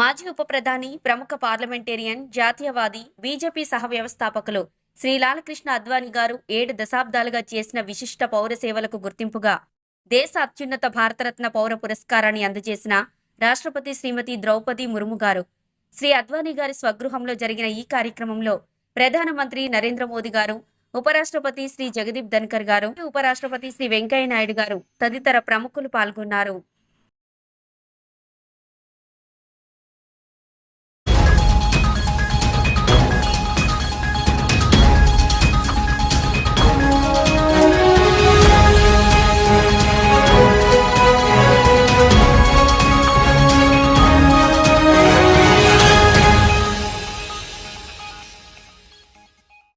మాజీ ఉప ప్రధాని, ప్రముఖ పార్లమెంటేరియన్, జాతీయవాది, బీజేపీ సహ వ్యవస్థాపకులు శ్రీ లాలకృష్ణ అద్వానీ గారు 7 దశాబ్దాలుగా చేసిన విశిష్ట పౌర సేవలకు గుర్తింపుగా దేశ అత్యున్నత భారతరత్న పౌర పురస్కారాన్ని అందజేసిన రాష్ట్రపతి శ్రీమతి ద్రౌపది ముర్ము గారు శ్రీ అద్వానీ గారి స్వగృహంలో జరిగిన ఈ కార్యక్రమంలో ప్రధానమంత్రి నరేంద్ర మోదీ గారు, ఉపరాష్ట్రపతి శ్రీ జగదీప్ ధన్కర్ గారు, ఉపరాష్ట్రపతి శ్రీ వెంకయ్య నాయుడు గారు తదితర ప్రముఖులు పాల్గొన్నారు.